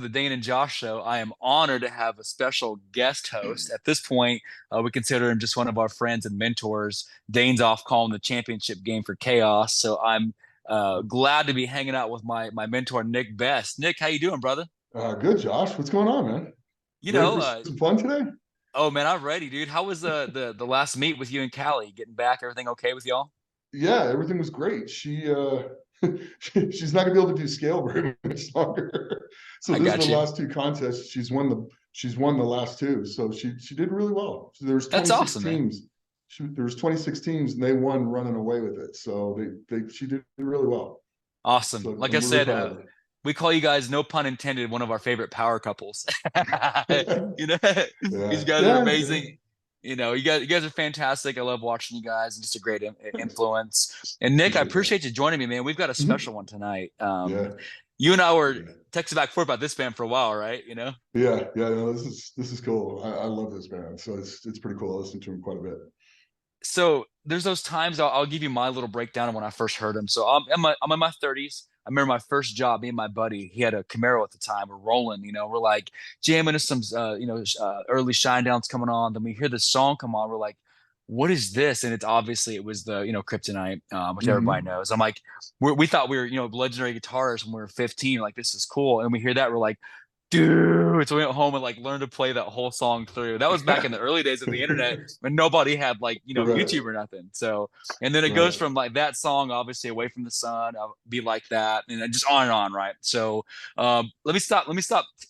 the Dane and Josh show. I am honored to have a special guest host. At this point, we consider him just one of our friends and mentors. Dane's off calling the championship game for Chaos, so I'm glad to be hanging out with my mentor Nick Best. Nick, how you doing, brother? Good, Josh. What's going on, man? You Ready know, for some fun today? oh man, I'm ready, dude. How was the last meet with you and Callie? Getting back, everything okay with y'all? Yeah, everything was great. She's not gonna be able to do scale very much longer. So I this is the got you. last two contests. She's won the last two. So she did really well. So there was That's 26 awesome, man. teams. There was 26 teams and they won running away with it. So they she did really well. Awesome. So Like I I'm really said, proud of we call you guys, no pun intended, one of our favorite power couples. her. You know, these Yeah, guys are yeah, yeah. amazing. You guys are fantastic. I love watching you guys and just a great influence. And Nick, I Appreciate that. appreciate you joining me, man. We've got a Mhm. special one tonight. Yeah, You and I were yeah. texting back and forth about this band for a while, right? Yeah. No, this is cool. I love this band, so it's pretty cool. I listen to him quite a bit. So there's those times I'll give you my little breakdown of when I first heard him. So I'm in my 30s. I remember my first job. Me and my buddy, he had a Camaro at the time. We're rolling, we're like jamming to some, early Shinedown's coming on. Then we hear this song come on. We're like, what is this? And it was the, Kryptonite, which everybody Hmm. knows. I'm like, we thought we were, legendary guitarists when we were 15. Like, this is cool. And we hear that. We're like, dude. So we went home and like learned to play that whole song through. That was back in the early days of the internet when nobody had like, Right, YouTube or nothing. So, and then it goes right. from like that song, obviously Away from the Sun, Be Like That, and then just on and on, right? So, let me stop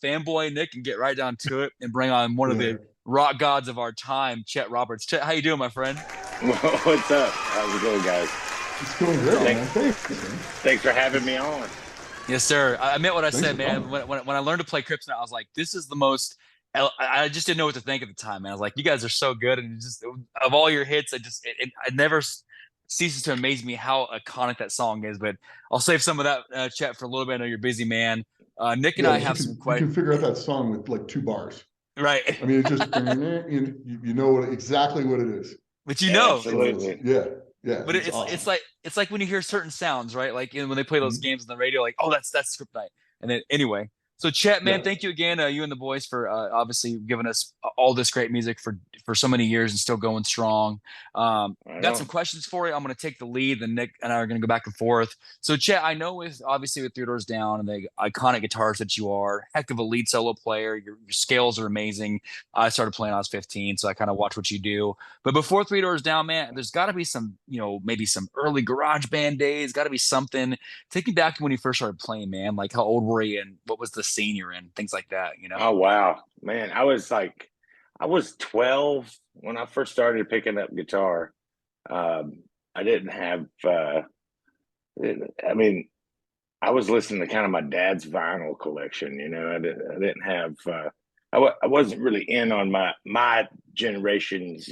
fanboy Nick and get right down to it and bring on one of Yeah, the rock gods of our time, Chet Roberts. Chet, how you doing, my friend? What's up? How's it going, guys? it's going It's great, all man. Thanks, man. Thanks for having me on. Yes, sir. I meant what I Thanks said, for man. coming. When I learned to play Kryptonite, I was like, this is the most. I just didn't know what to think at the time, man. I was like, you guys are so good, and just of all your hits, I never ceases to amaze me how iconic that song is. But I'll save some of that chat for a little bit. I know you're busy, man. Nick and Yeah, I you have some can you can figure out that song with like two bars. right, I mean, it just you know exactly what it is. but So it's Absolutely. yeah, but it's it's awesome. like when you hear certain sounds, right? Like when they play those Mhm. games on the radio, like, oh, that's Kryptonite. And then anyway, so Chet, man, Yeah, thank you again, you and the boys for obviously giving us all this great music for so many years and still going strong. Right Got some on. questions for you. I'm going to take the lead, then Nick and I are going to go back and forth. So Chet, I know with obviously with Three Doors Down and the iconic guitars that you are, heck of a lead solo player. Your scales are amazing. I started playing when I was 15, so I kind of watch what you do. But before Three Doors Down, man, there's got to be some, maybe some early garage band days. Got to be something. Take me back to when you first started playing, man. Like how old were you and what was the scene you're in? Things like that. Oh wow, man! I was 12 when I first started picking up guitar. I didn't have. I mean, I was listening to kind of my dad's vinyl collection. I didn't have. I wasn't really in on my generation's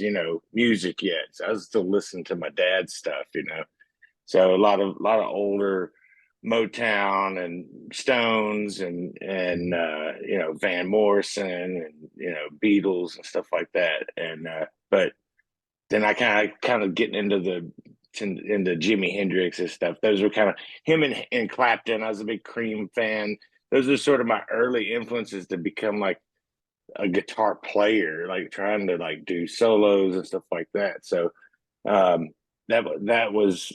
music yet. So I was still listening to my dad's stuff. So a lot of older Motown and Stones and Van Morrison and Beatles and stuff like that. And but then I kind of getting into Jimi Hendrix and stuff. Those were kind of him and Clapton. I was a big Cream fan. Those are sort of my early influences to become like a guitar player, like trying to like do solos and stuff like that. So um, that was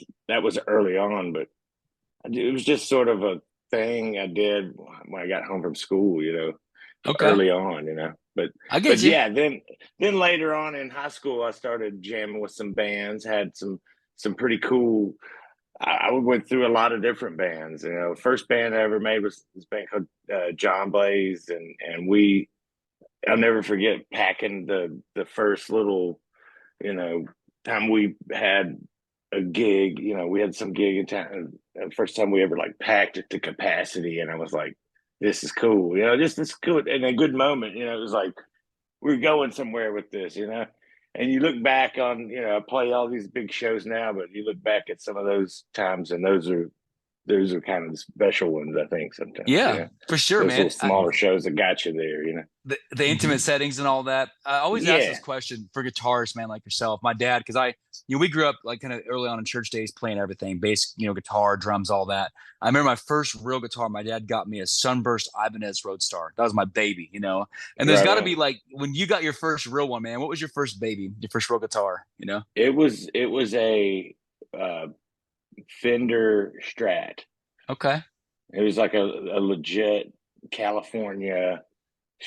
early on, but it was just sort of a thing I did when I got home from school, Okay, early on, But I but get you. yeah, then later on in high school, I started jamming with some bands. Had some pretty cool. I went through a lot of different bands. First band I ever made was this band called John Blaze, and I'll never forget packing the first little you know, time we had a gig, we had some gig in town. First time we ever like packed it to capacity, and I was like, "This is cool," just this cool and a good moment. It was like we're going somewhere with this. And you look back on, I play all these big shows now, but you look back at some of those times, and those are kind of the special ones, I think, sometimes. Yeah, for sure, Those man. little smaller shows that got you there, The intimate settings and all that. I always ask Yeah. this question for guitarists, man, like yourself. My dad, because we grew up like kind of early on in church days playing everything, bass, guitar, drums, all that. I remember my first real guitar. My dad got me a Sunburst Ibanez Roadstar. That was my baby, And there's Right got to on. be like when you got your first real one, man. What was your first baby? Your first real guitar? It was a uh, Fender Strat. Okay, It was like a legit California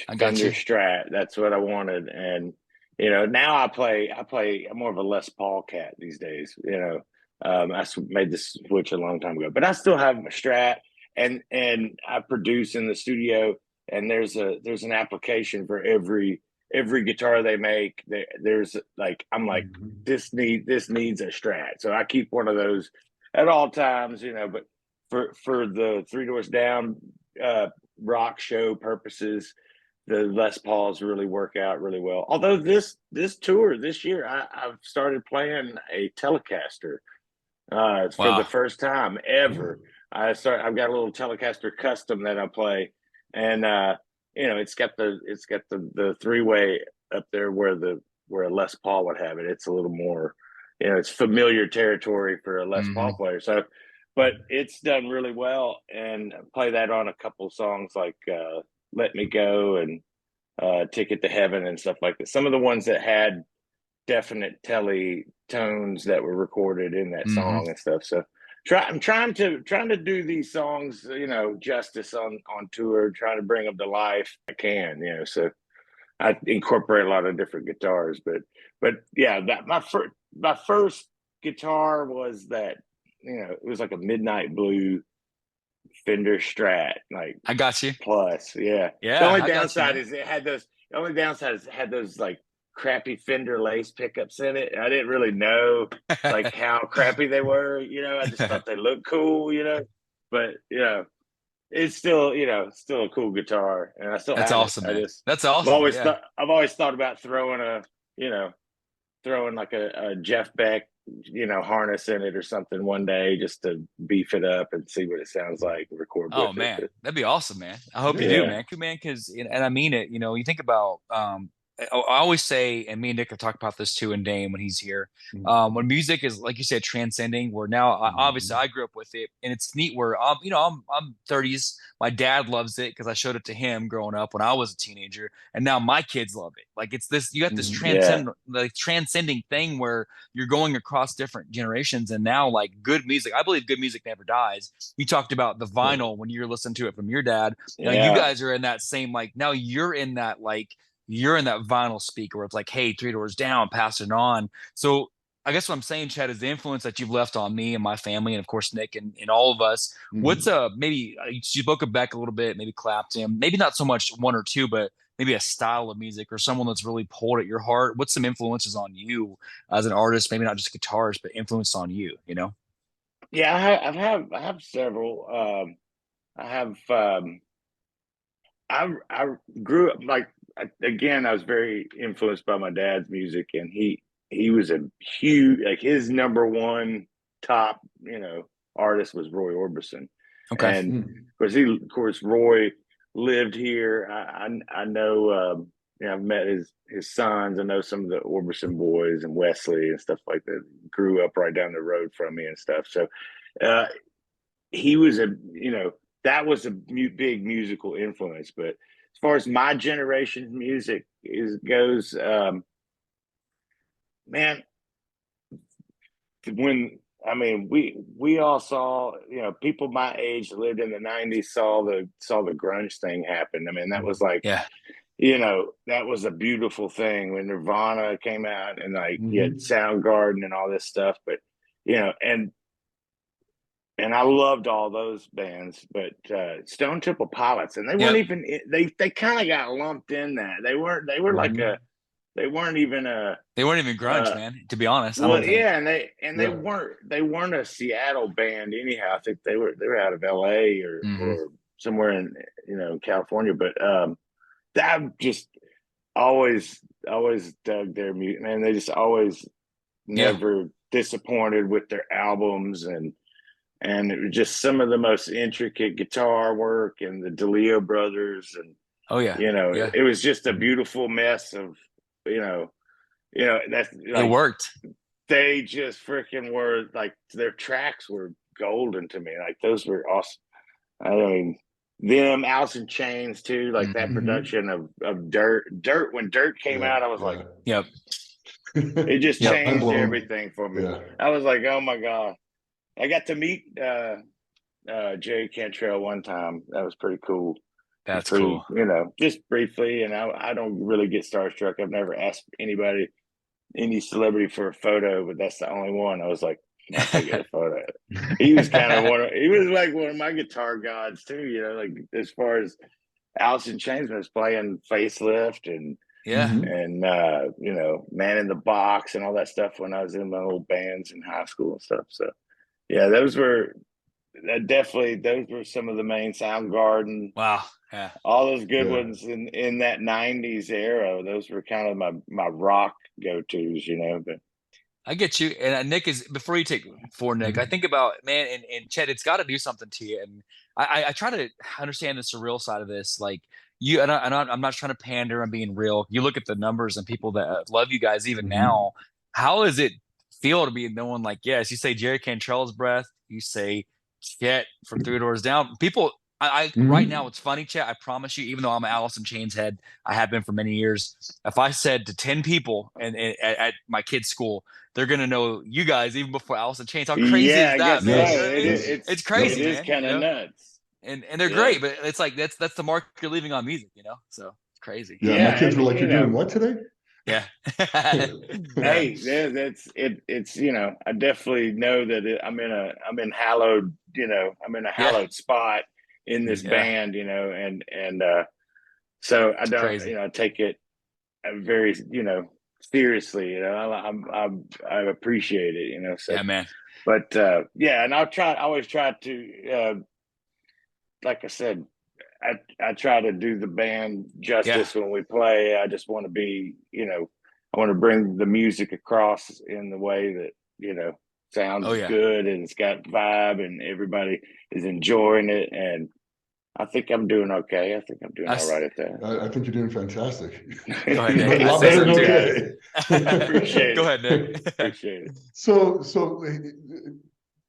I got Fender you. Strat. That's what I wanted. And now I'm more of a Les Paul cat these days. Made this switch a long time ago, but I still have my Strat, and I produce in the studio. And there's an application for every guitar they make. There's like I'm like this needs a Strat, so I keep one of those at all times. But for the Three Doors Down rock show purposes, the Les Pauls really work out really well. Although this tour this year, I've started playing a Telecaster for the Wow. first time ever. I've got a little Telecaster custom that I play, and it's got the 3-way up there where a Les Paul would have it. It's a little more, it's familiar territory for a Les Paul player. So, but it's done really well, and I play that on a couple of songs like Let Me Go and Ticket to Heaven and stuff like that. Some of the ones that had definite telly tones that were recorded in that song and stuff. So I'm trying to do these songs, justice on tour, trying to bring them to life. I can, so I incorporate a lot of different guitars, but yeah, that my first guitar was that, it was like a Midnight Blue Fender Strat, like I got you. plus. Yeah. The Yeah, only I got you, downside man. is the only downside is it had those like crappy Fender lace pickups in it. I didn't really know like how crappy they were, I just thought they looked cool, but it's still a cool guitar, and I still That's have it. awesome, man. That's I've awesome. always Yeah. thought I've always thought about throwing like a Jeff Beck, harness in it or something one day just to beef it up and see what it sounds like and record Oh with it. man, But that'd be awesome, man. I hope you do, yeah. man. Man, because and I mean it. You think about I always say, and me and Nick have talked about this too, and Dane when he's here. When music is like you said, transcending. Where now, obviously, I grew up with it, and it's neat. Where I'm 30s. My dad loves it because I showed it to him growing up when I was a teenager, and now my kids love it. Like it's this, you got this Yeah. transcending thing where you're going across different generations, and now like good music. I believe good music never dies. You talked about the vinyl when you're listening to it from your dad. Now you Yeah. guys are in that same like now you're in that vinyl speaker where it's like, hey, Three Doors Down, pass it on. So I guess what I'm saying, Chad, is the influence that you've left on me and my family, and of course Nick and all of us. What's maybe you spoke of Beck a little bit, maybe Clapton, maybe not so much one or two, but maybe a style of music or someone that's really pulled at your heart. What's some influences on you as an artist? Maybe not just guitarist, but influence on you. Yeah, I have several. I have I grew up like again. I was very influenced by my dad's music, and he was a huge like his number one top artist was Roy Orbison, Okay. and of course Roy lived here. I know I've met his sons. I know some of the Orbison boys and Wesley and stuff like that. Grew up right down the road from me and stuff. So uh, he was that was a big musical influence. But as far as my generation's music goes, man, when we all saw people my age that lived in the '90s saw the grunge thing happen. I mean that was like Yeah. that was a beautiful thing when Nirvana came out and like you had Soundgarden and all this stuff. But and I loved all those bands, but Stone Temple Pilots, and they weren't Yep. even they kind of got lumped in that. They were like they weren't even They weren't even grunge, man. To be honest, I don't well, think. yeah, and they weren't a Seattle band anyhow. I think they were out of L.A. or somewhere in California. But that just always dug their music, man. They just always Yeah. never disappointed with their albums, and it was just some of the most intricate guitar work, and the DeLeo brothers, and Oh yeah. Yeah. it was just a beautiful mess of, you know, that's It like worked. they just freaking were like, their tracks were golden to me. Like those were awesome. I mean, them, Alice in Chains too, like that production of Dirt. When Dirt came out, I was like, Yep. it just Yep. changed everything for me. Yeah. I was like, oh my God. I got to meet Jerry Cantrell one time. That was pretty cool. That's cool. You know, just briefly. And I don't really get starstruck. I've never asked anybody, any celebrity, for a photo, but that's the only one. I was like, I can get a photo. He was kind of he was like one of my guitar gods too, you know, like as far as Alice in Chains was playing Facelift and Yeah. you know, Man in the Box and all that stuff when I was in my old bands in high school and stuff. So yeah, those were some of the main Soundgarden. Wow. Yeah. All those good ones in that 90s era. Those were kind of my rock go-tos, you know. But I get you. And Nick, is before you take for Nick, I think about, man, and Chet, it's got to do something to you. And I try to understand the surreal side of this. Like you, I'm not trying to pander. I'm being real. You look at the numbers and people that love you guys even now. How does it feel to be known? Like, yes, you say Jerry Cantrell's breath. You say Chet from Three Doors Down. People, right now, it's funny, Chet. I promise you, even though I'm an Alice in Chains head, I have been for many years. If I said to 10 people at my kid's school, they're gonna know you guys even before Alice in Chains. How crazy is I that, guess man? so. You know what I mean? It's crazy, it is man. kind of nuts. And they're great, but it's like that's the mark you're leaving on music, you know? So it's crazy. Yeah, my kids were like, "You're doing what today?" Yeah. Hey, that's it. It's, you know, I definitely know that I'm in hallowed, you know, I'm in a hallowed spot in this band, you know, and so I don't, crazy. you know, take it very, you know, seriously, you know. I appreciate it, you know. So yeah, man. But and I always try to, like I said, I try to do the band justice when we play. I just want to be, you know, I want to bring the music across in the way that, you know, sounds good and it's got vibe and everybody is enjoying it. And I think I'm doing okay. I think I'm doing all right at that. I think you're doing fantastic. Go ahead, Nick. A lot better than okay. Appreciate it. Go ahead, Nick. Appreciate it. So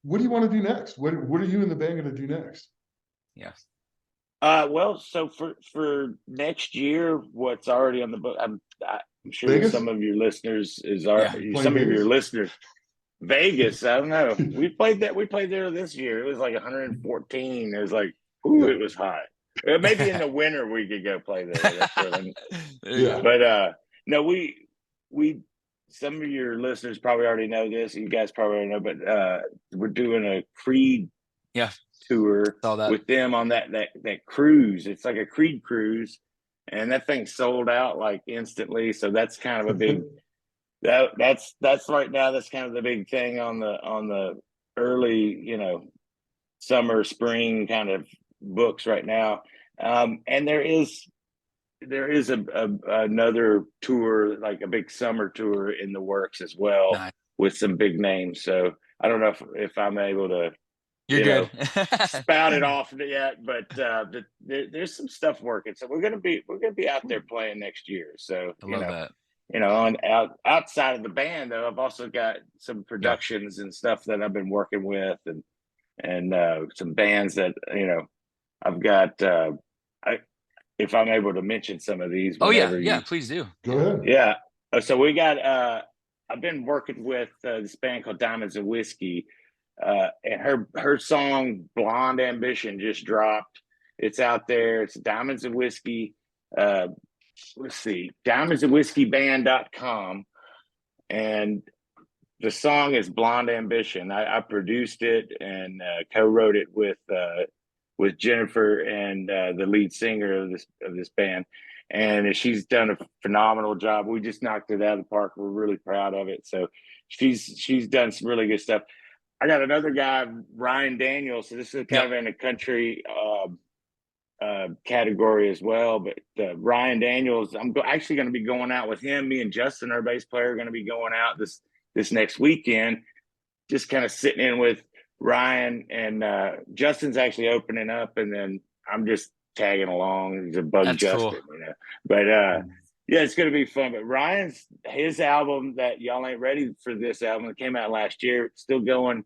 what do you want to do next? What are you and the band going to do next? Yeah. Well, so for next year, what's already on the book, I'm sure Vegas? some of your listeners Vegas, I don't know. We played there this year. It was like 114. It was like, it was hot. Maybe in the winter we could go play there. That's what But no, we some of your listeners probably already know this. You guys probably already know, but we're doing a Creed tour with them on that cruise. It's like a Creed cruise, and that thing sold out like instantly. So that's kind of a big that's right now. That's kind of the big thing on the early, you know, summer, spring kind of books right now. And there is another tour, like a big summer tour in the works as well, with some big names. So I don't know if I'm able to, You're good. spout it off yet, but there's some stuff working. So we're gonna be out there playing next year. So I love that. You know, outside of the band though, I've also got some productions and stuff that I've been working with, and some bands that, you know, I've got. If I'm able to mention some of these. Please do. Go ahead. Yeah. So we got. I've been working with this band called Diamonds and Whiskey, and her song "Blonde Ambition" just dropped. It's out there. It's Diamonds and Whiskey. Let's see, diamondsandwhiskeyband.com, and the song is Blonde Ambition. I produced it and co-wrote it with Jennifer and the lead singer of this band, and she's done a phenomenal job. We just knocked it out of the park. We're really proud of it. So she's done some really good stuff. I got another guy, Ryan Daniels. So this is kind of in a country category as well, but Ryan Daniels, I'm actually going to be going out with him. Me and Justin, our bass player, are going to be going out this next weekend, just kind of sitting in with Ryan and Justin's actually opening up, and then I'm just tagging along to bug That's Justin, cool. But yeah, it's gonna be fun. But Ryan's his album that y'all ain't ready for this album that came out last year, still going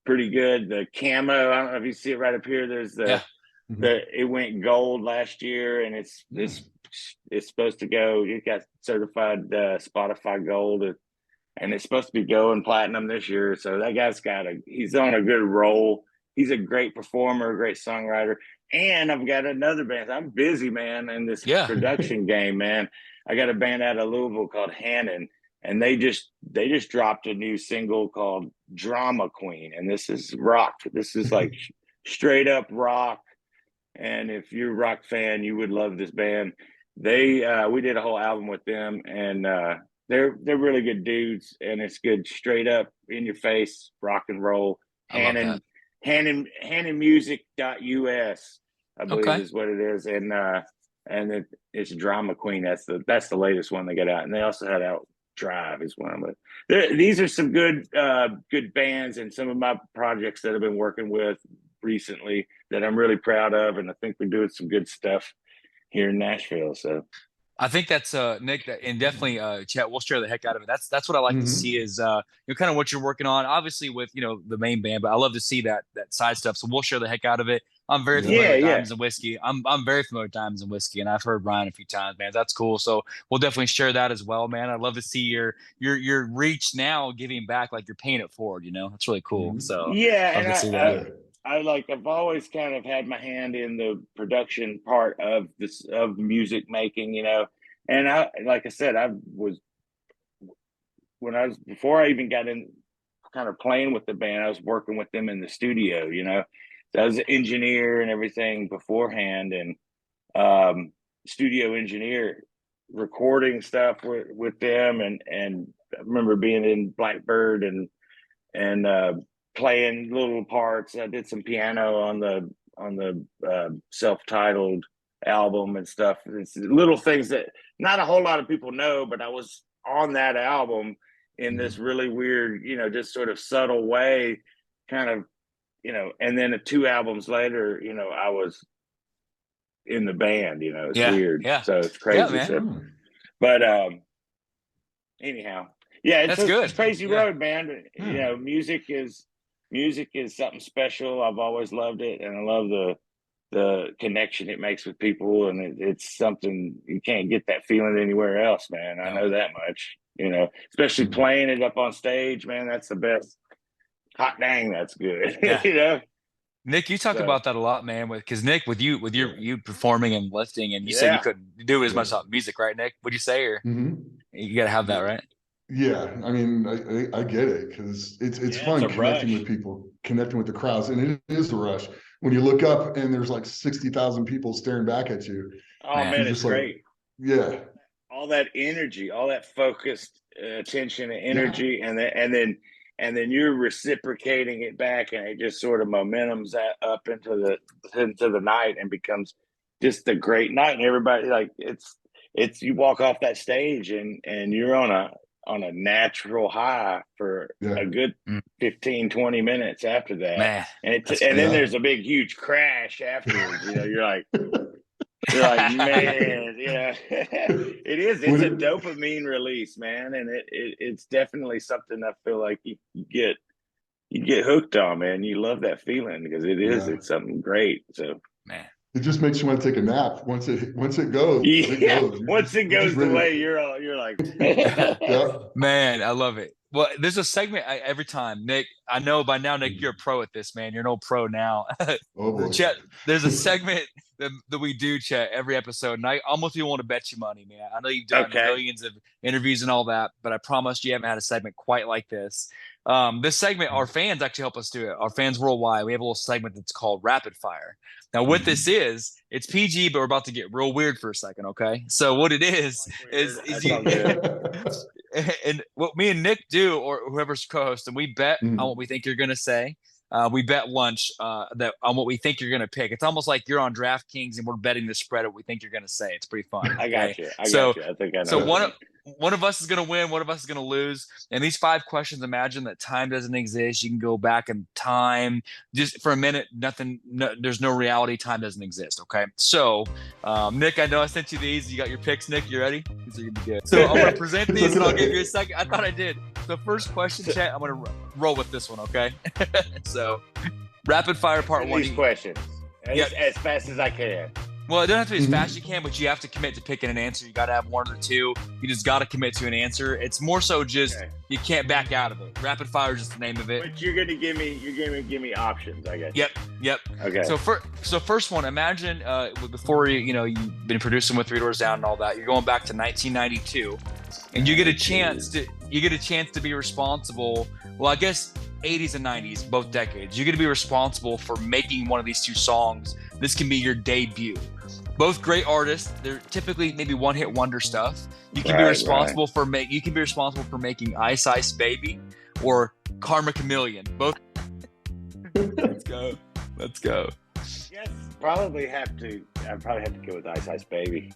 pretty good. The camo, I don't know if you see it right up here. There's Yeah. it went gold last year, and it's supposed to go. It got certified Spotify gold, and it's supposed to be going platinum this year. So that guy's he's on a good roll. He's a great performer, a great songwriter. And I've got another band. I'm busy, man, in this production game, man. I got a band out of Louisville called Hannon, and they just dropped a new single called Drama Queen. And this is rock. This is like straight up rock. And if you're a rock fan, you would love this band. We did a whole album with them, and they're really good dudes, and it's good straight up in your face rock and roll. Hannonmusic.us, I believe is what it is, and it's Drama Queen. That's the latest one they got out, and they also had out Drive is one of them. These are some good bands, and some of my projects that I've been working with recently that I'm really proud of, and I think we're doing some good stuff here in Nashville. So I think that's Nick, and definitely Chet. We'll share the heck out of it. That's what I like to see is kind of what you're working on. Obviously with the main band, but I love to see that side stuff. So we'll share the heck out of it. I'm very familiar with Diamonds and Whiskey. I'm very familiar with Diamonds and Whiskey, and I've heard Ryan a few times, man. That's cool. So we'll definitely share that as well, man. I'd love to see your reach now, giving back, like you're paying it forward. That's really cool. So yeah, love to see that. I've always kind of had my hand in the production part of music making, and like I said, before I even got in kind of playing with the band, I was working with them in the studio, so I was an engineer and everything beforehand, and studio engineer, recording stuff with them, and I remember being in Blackbird and playing little parts. I did some piano on the self-titled album and stuff. It's little things that not a whole lot of people know, but I was on that album in this really weird, just sort of subtle way, kind of, and then 2 albums later, I was in the band, it's weird. Yeah. So it's crazy. Yeah, man. So, but anyhow, yeah, that's good. It's crazy road, man. Music is something special. I've always loved it, and I love the connection it makes with people, and it's something you can't get that feeling anywhere else, man. I know that much, especially playing it up on stage, man. That's the best. Hot dang, that's good. Nick, you talk about that a lot, man. Because Nick, with you performing and lifting, and you said you couldn't do as much music, right, Nick? Would you say, or you got to have that, right? Yeah, I mean, I get it, because it's fun connecting with people, connecting with the crowds, and it is a rush when you look up and there's like 60,000 people staring back at you. Oh man, it's great. Yeah, all that energy, all that focused attention and energy, and then you're reciprocating it back, and it just sort of momentum's that up into the night, and becomes just a great night. And everybody, like, it's you walk off that stage, and you're on a natural high for a good 15-20 minutes after that. Man, and then there's a big huge crash afterwards. You're like man, it is. It's a dopamine release, man, and it's definitely something I feel like you get hooked on, man. You love that feeling, because it's something great. So, man, it just makes you want to take a nap once it goes. It goes. Once it goes away, you're like, man, I love it. Well, there's a segment every time, Nick. I know by now, Nick, you're a pro at this, man. You're an old pro now. Chet, there's a segment that we do, Chet, every episode, and I almost even want to bet you money, man. I know you've done millions of interviews and all that, but I promise you haven't had a segment quite like this. This segment, our fans actually help us do it. Our fans worldwide, we have a little segment that's called Rapid Fire. Now, what this is, it's PG, but we're about to get real weird for a second, okay? So what it is you, and what me and Nick do, or whoever's co-hosting, we bet on what we think you're going to say. we bet lunch that on what we think you're going to pick. It's almost like you're on DraftKings and we're betting the spread of what we think you're going to say. It's pretty fun. I got you. I think I know. So one of us is going to win, one of us is going to lose. And these 5 questions, imagine that time doesn't exist. You can go back in time just for a minute. There's no reality. Time doesn't exist. Okay. So, Nick, I know I sent you these. You got your picks, Nick. You ready? These are going to be good. So I'm going to present these and I'll give you a second. I thought I did. The first question, Chet, I'm going to roll with this one. Okay. So rapid fire part 1. These questions as fast as I can. Well, it doesn't have to be as fast as you can, but you have to commit to picking an answer. You got to have one of the two. You just got to commit to an answer. It's more so just you can't back out of it. Rapid fire is just the name of it. But you're gonna give me options, I guess. Yep. Okay. So first one, imagine before you've been producing with Three Doors Down and all that. You're going back to 1992, and you get a chance to be responsible. Well, I guess 80s and 90s, both decades. You're going to be responsible for making one of these 2 songs. This can be your debut. Both great artists. They're typically maybe one-hit wonder stuff. You can be responsible for making Ice Ice Baby or Karma Chameleon. Both. Let's go. Yes, probably have to go with Ice Ice Baby.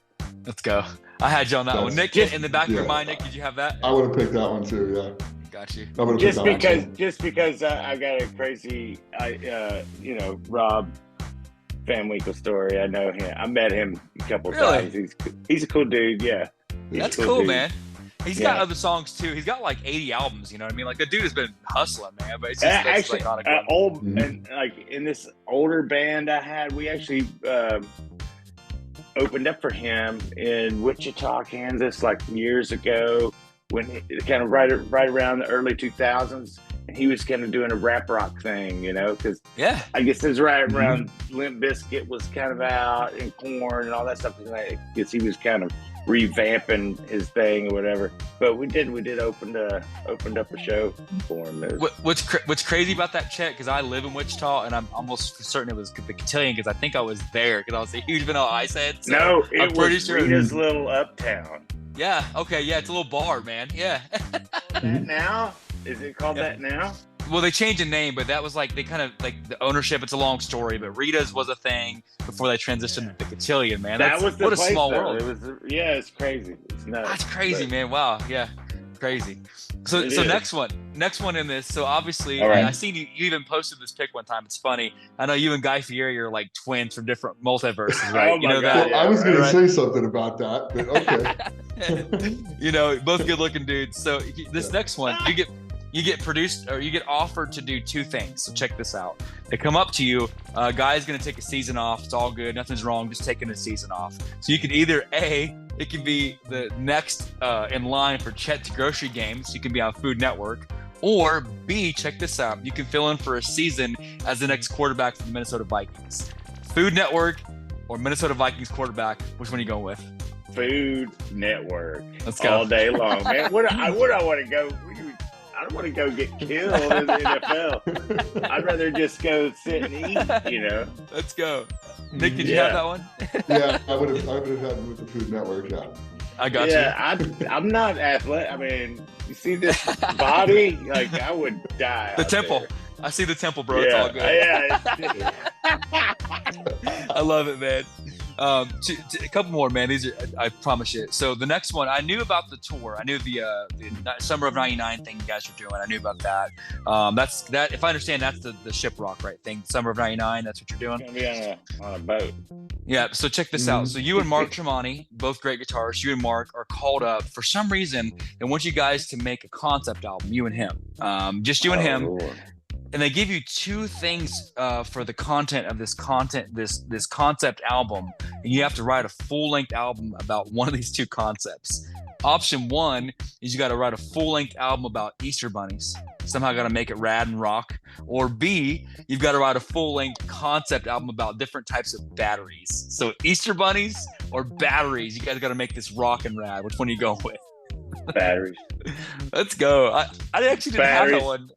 Let's go. I had you on that one. Nick, in the back of your mind, Nick, did you have that? I would have picked that one too. Yeah. Got you. Just because I got a crazy, Rob Van Winkle story. I know him. I met him a couple times. He's a cool dude. Yeah. That's cool, man. He's got other songs too. He's got like 80 albums. You know what I mean? Like the dude has been hustling, man. But it's just actually and like in this older band I had, we actually opened up for him in Wichita, Kansas, like years ago. When kind of right around the early 2000s, and he was kind of doing a rap rock thing, because I guess it was right around Limp Bizkit was kind of out and Korn and all that stuff. I guess he was kind of revamping his thing or whatever. But we did opened up a show for him. What's crazy about that, Chet? Because I live in Wichita, and I'm almost certain it was the Cotillion because I think I was there because I was a huge Vanilla Ice head. So no, it was Rita's Little Uptown. Yeah. Okay. Yeah. It's a little bar, man. Yeah. That now? Is it called that now? Well, they changed the name, but that was like they kind of like the ownership. It's a long story, but Rita's was a thing before they transitioned to the Cotillion, man. That was what a place, small though. world. It was. Yeah, it's crazy. It's nuts. That's crazy, man. Wow. Yeah. Crazy. So next one in this. So obviously, I seen you even posted this pic one time. It's funny. I know you and Guy Fieri are like twins from different multiverses, right? Oh my God. Well, I was going to say something about that, but okay. Both good looking dudes. So this next one, you get produced or you get offered to do 2 things. So check this out. They come up to you, guy's going to take a season off. It's all good. Nothing's wrong. Just taking a season off. So you can either it can be the next in line for Chet's grocery games. You can be on Food Network. Or B, check this out. You can fill in for a season as the next quarterback for the Minnesota Vikings. Food Network or Minnesota Vikings quarterback. Which one are you going with? Food Network. Let's go. All day long, man. What I want to go. I don't want to go get killed in the NFL. I'd rather just go sit and eat, Let's go. Nick, did you have that one? Yeah, I would have had it with the Food Network, yeah. I got you. Yeah, I'm not athletic. I mean, you see this body? Like, I would die. The temple. There. I see the temple, bro. It's all good. Yeah. I love it, man. A couple more, man. These are, I promise you. So the next one, I knew about the tour. I knew the summer of '99 thing you guys were doing. I knew about that. That's that. If I understand, that's the Shiprock, right? Thing. Summer of '99. That's what you're doing. It's gonna be on a boat. Yeah. So check this out. So you and Mark Tremonti, both great guitarists. You and Mark are called up for some reason. They want you guys to make a concept album. You and him. Just you and him. Lord. And they give you 2 things for the content of this concept album, and you have to write a full-length album about one of these 2 concepts. Option 1 is you got to write a full-length album about Easter bunnies. Somehow got to make it rad and rock. Or B, you've got to write a full-length concept album about different types of batteries. So Easter bunnies or batteries, you guys got to make this rock and rad. Which one are you going with? Batteries. Let's go. I actually didn't have that one.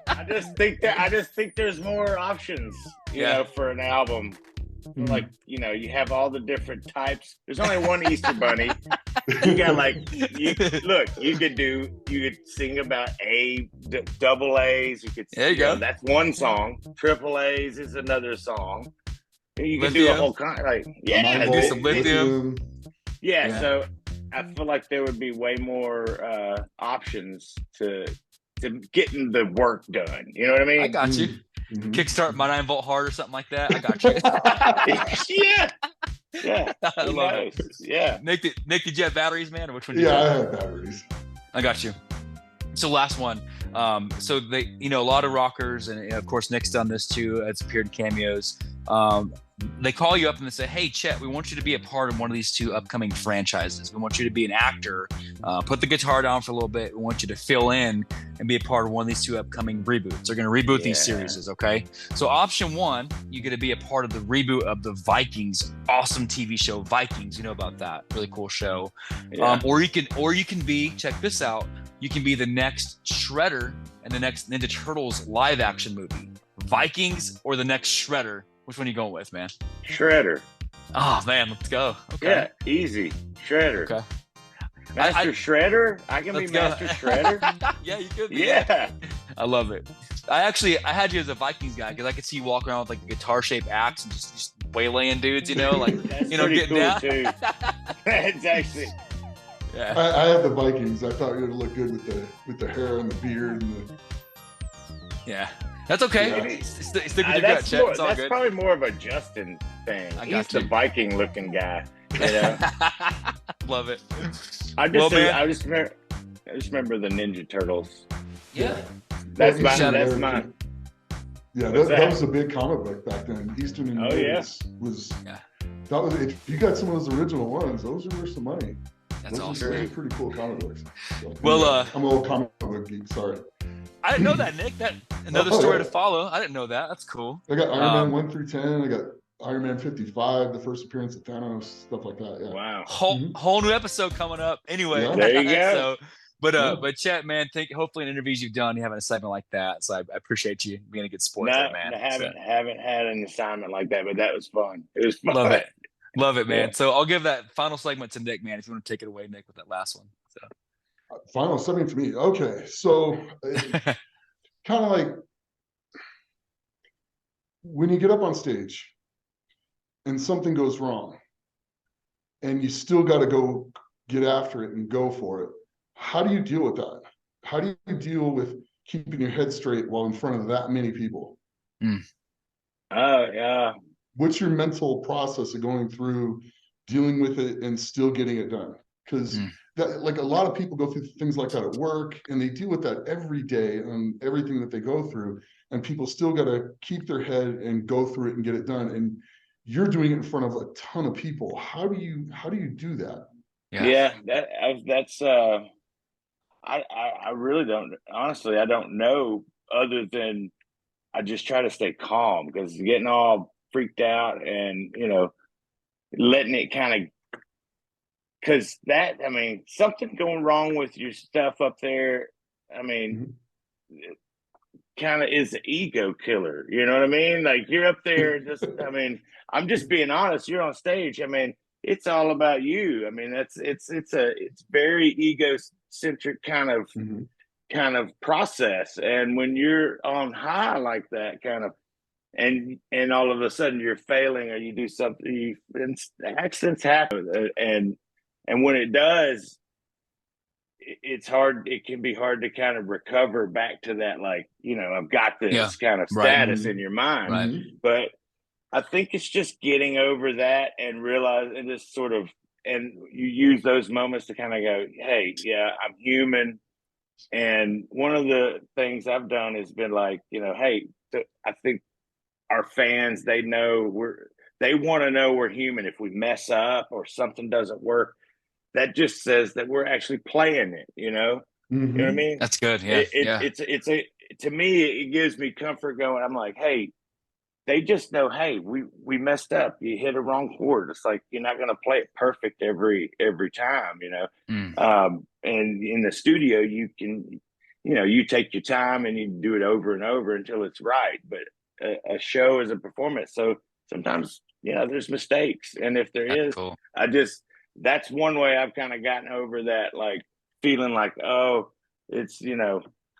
I just think there's more options, you know, for an album. like, you know, you have all the different types. There's only one Easter bunny. You got like, you could sing about double A's. There you go. That's one song. Triple A's is another song. And you can do a whole kind, like, do some lithium. Yeah, so I feel like there would be way more options to getting the work done. You know what I mean? I got you. Mm-hmm. Kickstart my 9-volt heart or something like that. I got you. Yeah. I love it. Yeah. Nick, did you have batteries, man, or which one? I have batteries. I got you. So last one. So they, you know, a lot of rockers, and of course Nick's done this too. It's appeared in cameos. They call you up and they say, "Hey, Chet, we want you to be a part of one of these 2 upcoming franchises. We want you to be an actor. Put the guitar down for a little bit. We want you to fill in and be a part of one of these 2 upcoming reboots. They're going to reboot these series, okay? So option 1, you get to be a part of the reboot of the Vikings, awesome TV show Vikings. You know about that? Really cool show. Yeah. Or you can be, check this out. You can be the next Shredder in the next Ninja Turtles live action movie. Vikings or the next Shredder. Which one are you going with, man? Shredder. Oh, man, let's go. Okay. Yeah, easy. Shredder. Okay. Master Shredder? I can be Master Shredder? Yeah, you could be. Yeah. I love it. I had you as a Vikings guy because I could see you walking around with like a guitar-shaped axe and just waylaying dudes, you know, like, that's you know, getting cool down. Too. It's actually... Yeah. I had the Vikings. I thought you would look good with the hair and the beard and the... Yeah. That's okay. Yeah. Stick with your gut, Chet. It's all that's good. probably more of a Justin thing. He's the Viking looking guy. You know? Love it. I just remember the Ninja Turtles. Yeah. That's mine. Yeah, that was a big comic book back then. Eastern Invaders was that was, if you got some of those original ones, those are worth some money. That's those awesome. Those are pretty cool comic books. So, well, I'm an old comic book geek, sorry. I didn't know that, Nick. That another story to follow. I didn't know that. That's cool. I got Iron Man 1 through 10. I got Iron Man 55, the first appearance of Thanos, stuff like that. Yeah. Wow. Whole new episode coming up. Anyway, there you go. But Chet, man, hopefully in interviews you've done, you have an assignment like that. So I appreciate you being a good sport there, man. I haven't had an assignment like that, but that was fun. It was fun. Love it, man. Yeah. So I'll give that final segment to Nick, man, if you want to take it away, Nick, with that last one. So final segment to me. Okay. So kind of like when you get up on stage and something goes wrong and you still got to go get after it and go for it. How do you deal with that? How do you deal with keeping your head straight while in front of that many people? Yeah. What's your mental process of going through dealing with it and still getting it done? Because that, like, a lot of people go through things like that at work, and they deal with that every day and everything that they go through, and people still got to keep their head and go through it and get it done. And you're doing it in front of a ton of people. How do you do that? Yeah, that's I really don't, honestly, I don't know, other than I just try to stay calm, because getting all freaked out and, you know, letting it kind of, because that, I mean, something going wrong with your stuff up there, I mean, kind of is an ego killer. You know what I mean? Like, you're up there just, I mean, I'm just being honest. You're on stage. I mean, it's all about you. I mean, it's very egocentric kind of process. And when you're on high like that, kind of, and all of a sudden you're failing, or you do something, and accidents happen, and when it does, it's hard. It can be hard to kind of recover back to that, like, you know, I've got this kind of status in your mind. Right. But I think it's just getting over that and realize, and just sort of, and you use those moments to kind of go, hey, yeah, I'm human. And one of the things I've done has been like, you know, hey, I think our fans, they want to know we're human. If we mess up or something doesn't work, that just says that we're actually playing it, you know? You know what I mean? That's good. Yeah. To me, it gives me comfort going, I'm like, hey, they just know, hey, we messed up. You hit a wrong chord. It's like, you're not going to play it perfect every time, you know? And in the studio, you can, you know, you take your time and you do it over and over until it's right. But a show is a performance. So sometimes there's mistakes. And if there That's is, cool. that's one way I've kind of gotten over that, like feeling like, oh, it's,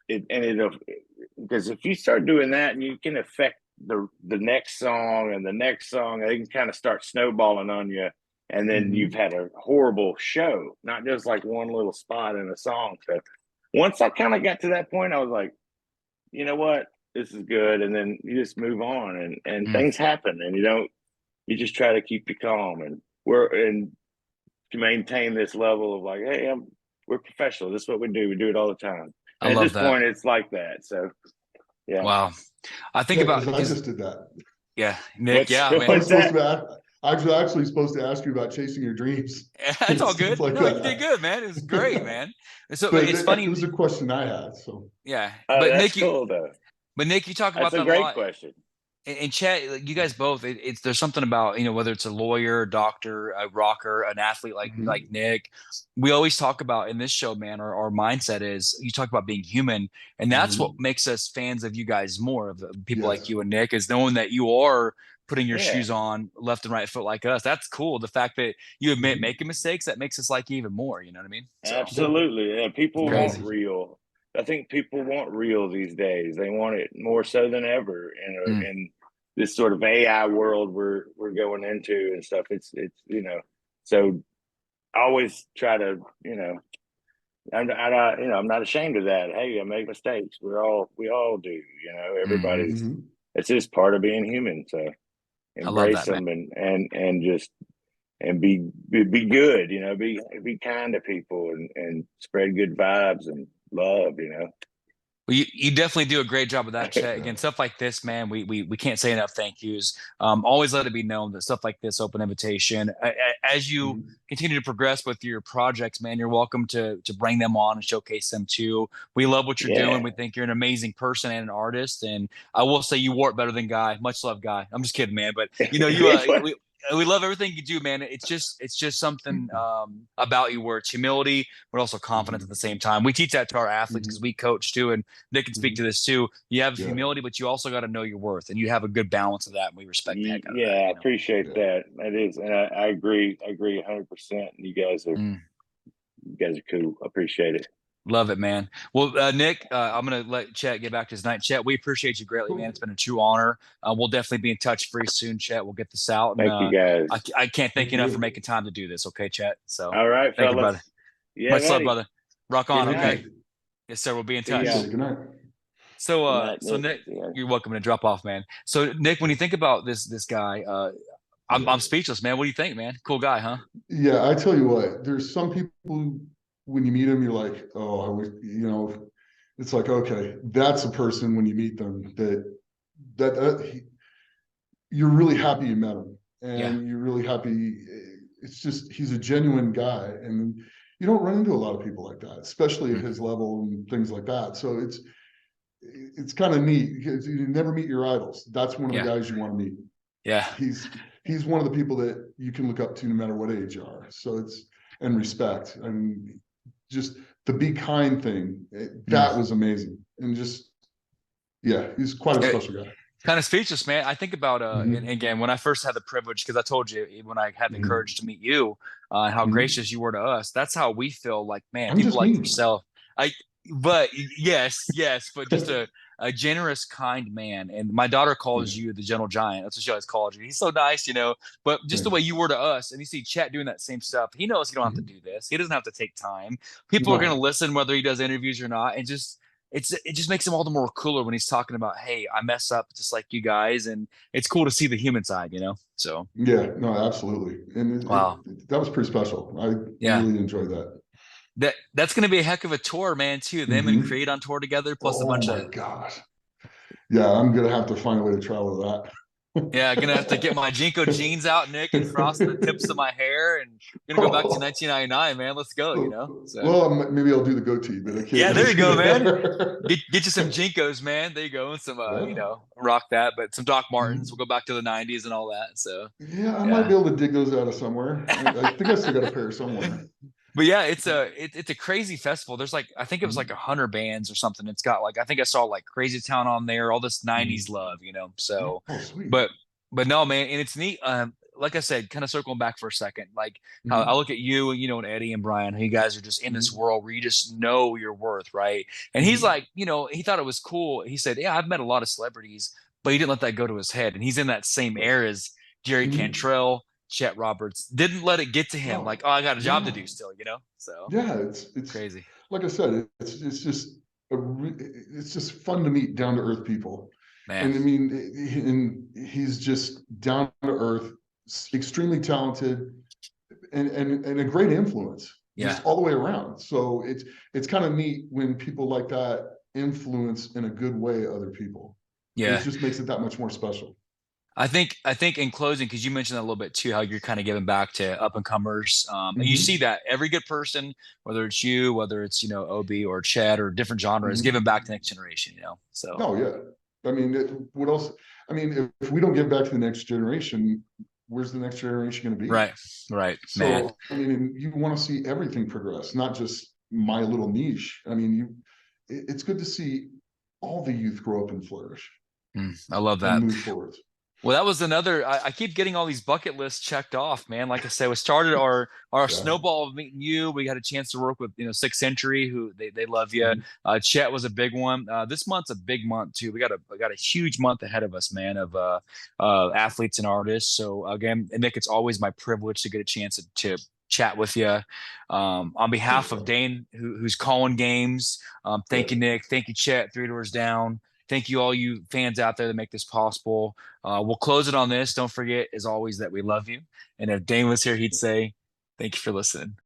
because if you start doing that, and you can affect the next song and the next song, they can kind of start snowballing on you. And then you've had a horrible show, not just like one little spot in a song. So once I kind of got to that point, I was like, you know what, this is good. And then you just move on, and things happen, and you just try to keep you calm, and to maintain this level of like, hey, we're professional. This is what we do. We do it all the time. I And at love this that. point, it's like that. So, yeah. Wow. I think Yeah, about, because I just did that. yeah, Nick. Yeah, I man. was supposed to I was actually supposed to ask you about chasing your dreams. It's all Stuff good. like No, that. you did good, man. It was great, man. So But it's it funny. was a question I had. So Yeah. Oh, that's cool, though. But Nick, you talk about That's a that a great lot. question. And Chet, you guys both, there's something about, whether it's a lawyer, a doctor, a rocker, an athlete like Nick, we always talk about in this show, man, our mindset is, you talk about being human, and that's what makes us fans of you guys more, of people like you and Nick, is knowing that you are putting your shoes on left and right foot like us. That's cool. The fact that you admit making mistakes, that makes us like you even more. You know what I mean? So, Absolutely. Yeah, people want crazy. real. I think people want real these days. They want it more so than ever in this sort of AI world we're going into and stuff. It's so I always try to, I'm not ashamed of that. Hey, I make mistakes. We all do, everybody's, it's just part of being human. So I love embrace that, man. them, and just, and be good, be kind to people, and spread good vibes and love. Well, you definitely do a great job of that, Chet. Again, stuff like this, man, we can't say enough thank yous. Always let it be known that stuff like this, open invitation, as you continue to progress with your projects, man, you're welcome to bring them on and showcase them too. We love what you're doing. We think you're an amazing person and an artist. And I will say you wore it better than Guy. Much love, Guy. I'm just kidding, man. But we love everything you do, man. It's just something about you where it's humility, but also confidence at the same time. We teach that to our athletes because we coach too, and Nick can speak to this too. You have humility, but you also got to know your worth, and you have a good balance of that. And we respect the heck out of that. I appreciate that. That is, and I agree. I agree 100%. You guys are cool. I appreciate it. Love it, man. Well, Nick, I'm going to let Chet get back to his night. Chet, we appreciate you greatly, man. It's been a true honor. We'll definitely be in touch very soon, Chet. We'll get this out. And, thank you, guys. I can't thank you enough for making time to do this. Okay, Chet. So, all right, thank fellas. you, brother. Yeah, much love, brother. Rock on. Good Okay. night. Yes, sir. We'll be in touch. Good night. So, Nick, you're welcome to drop off, man. So, Nick, when you think about this guy, I'm speechless, man. What do you think, man? Cool guy, huh? Yeah, I tell you what. There's some people who, when you meet them, you're like, oh, I wish, it's like, okay, that's a person when you meet them you're really happy you met him, and you're really happy. It's just, he's a genuine guy, and you don't run into a lot of people like that, especially at his level and things like that. So it's kind of neat because you never meet your idols. That's one of the guys you want to meet. Yeah. He's one of the people that you can look up to no matter what age you are. So and respect, and just the be kind thing. That was amazing. And just, he's quite a special guy. Kind of speechless, man. I think about, and again, when I first had the privilege, because I told you when I had the courage to meet you, and how gracious you were to us, that's how we feel like, man, I'm people just like mean. yourself. But but just a generous, kind man. And my daughter calls you the gentle giant. That's what she always calls you. He's so nice, but just the way you were to us. And you see Chet doing that same stuff. He knows he don't have to do this. He doesn't have to take time. People are going to listen whether he does interviews or not. And it just makes him all the more cooler when he's talking about, hey, I mess up just like you guys. And it's cool to see the human side, so. Yeah, no, absolutely. And that was pretty special. I really enjoyed that. That's going to be a heck of a tour, man, too. Them and Create on tour together, plus a bunch of. Oh my gosh. Yeah, I'm gonna have to find a way to travel that. Yeah, gonna have to get my Jinko jeans out, Nick, and frost the tips of my hair, and gonna go back to 1999, man. Let's go, So. Well, maybe I'll do the goatee, but I can't. Yeah, there you go, man. Get you some Jinkos, man. There you go, and some rock that, but some Doc Martens. We'll go back to the 90s and all that. So I might be able to dig those out of somewhere. I think I still got a pair somewhere. But yeah, it's a crazy festival. There's I think it was 100 bands or something. It's got I think I saw Crazy Town on there, all this 90s love, So, sweet. But But no, man, and it's neat. Like I said, kind of circling back for a second, like how I Mhm, look at you, and Eddie and Brian, how you guys are just in this mhm, world where you just know your worth, right? And he's mhm. like, he thought it was cool. He said, "Yeah, I've met a lot of celebrities, but he didn't let that go to his head." And he's in that same Right. air as Jerry Mhm. Cantrell, Chet Roberts. Didn't let it get to him. Like, No. oh, I got a job to Yeah. do still. So Yeah, it's crazy, like I said, it's just it's just fun to meet down to earth people. man. And I mean, and he's just down to earth, extremely talented, and a great influence Yeah, just all the way around. So it's kind of neat when people like that influence in a good way other people. It yeah. just makes it that much more special. I think in closing, because you mentioned that a little bit too, how you're kind of giving back to up and comers, and you see Hmm. that every good person, whether it's you, whether it's Obi or Chad or different genres, giving Hmm. back to the next generation. So No, yeah. I mean, what else? I mean, if we don't give back to the next generation, where's the next generation going to be? right, right, man. So, I mean, you want to see everything progress, not just my little niche. I mean, it's good to see all the youth grow up and flourish I love and that. move forward. Well, that was another. I keep getting all these bucket lists checked off, man. Like I said, we started our Yeah. snowball of meeting you. We had a chance to work with Sixth Century, who they love you. Mhm. Chet was a big one. This month's a big month too. We got a huge month ahead of us, man, of athletes and artists. So again, Nick, it's always my privilege to get a chance to chat with you. On behalf of Anytime. Dane, who's calling games. Yeah. Thank you, Nick. Thank you, Chet. Three Doors Down. Thank you, all you fans out there that make this possible. We'll close it on this. Don't forget, as always, that we love you. And if Dane was here, he'd say, thank you for listening.